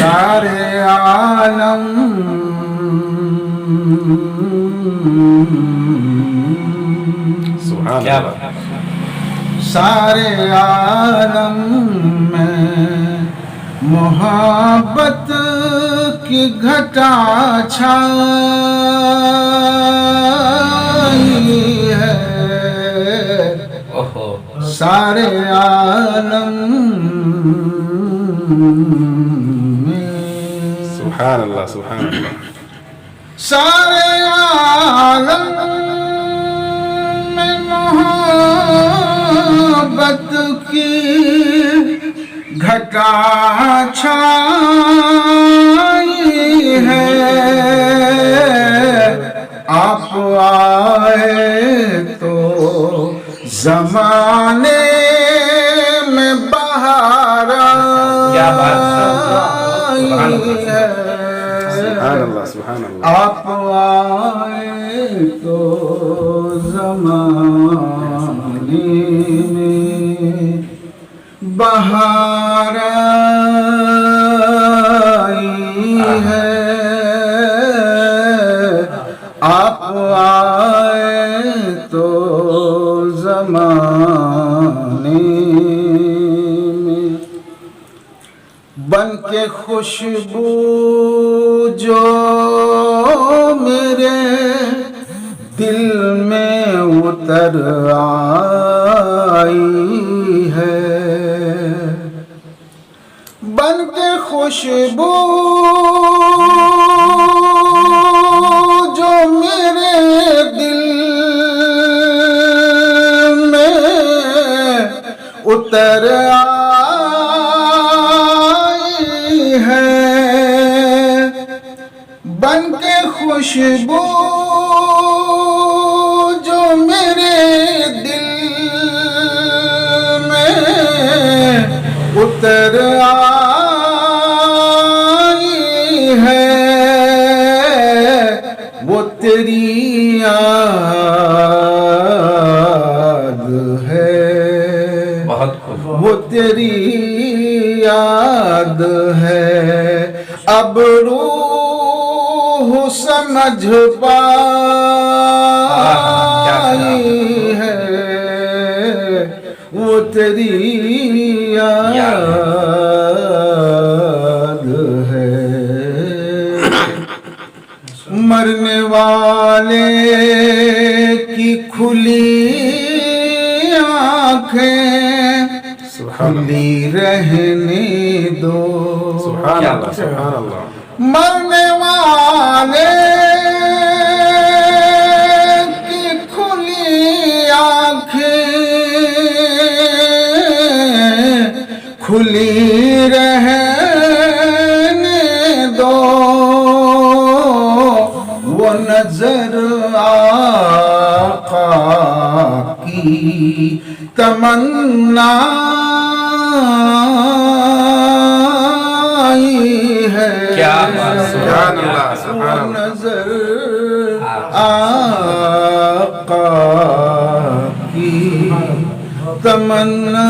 سارے عالم سبحان کیا اللہ. سارے عالم میں محبت کی گھٹا چھائی ہے. اوہو سارے عالم میں سبحان اللہ. سبحان اللہ. سارے عالم میں محبت کی گھٹا چھائی ہے. آپ آئے تو زمانے میں بہار کیا بات آئی ہے. سبحان اللہ. سبحان اللہ. آپ آئے تو زمانے میں بہار آئی ہے. آپ آئے تو زمانے میں بن کے خوشبو جو میرے دل میں اتر آئی ہے. بن کے خوشبو جو میرے دل میں اتر آئی ہے. بن کے خوشبو جو میرے دل میں اتر آئی ہے. وہ تیری یاد ہے. بہت خوب. وہ تیری یاد ہے. اب روح سمجھ پائی ہے. وہ تیری یاد ہے. مرنے والے کی کھلی آنکھیں کھلی رہنے دو. سبحان اللہ. سبحان اللہ. مرنے والے کی کھلی آنکھیں کھلی رہنے دو. وہ نظر آقا کی تمنا ہے. کیا بات. سبحان اللہ. سبحان اللہ. نظر آقا کی تمنا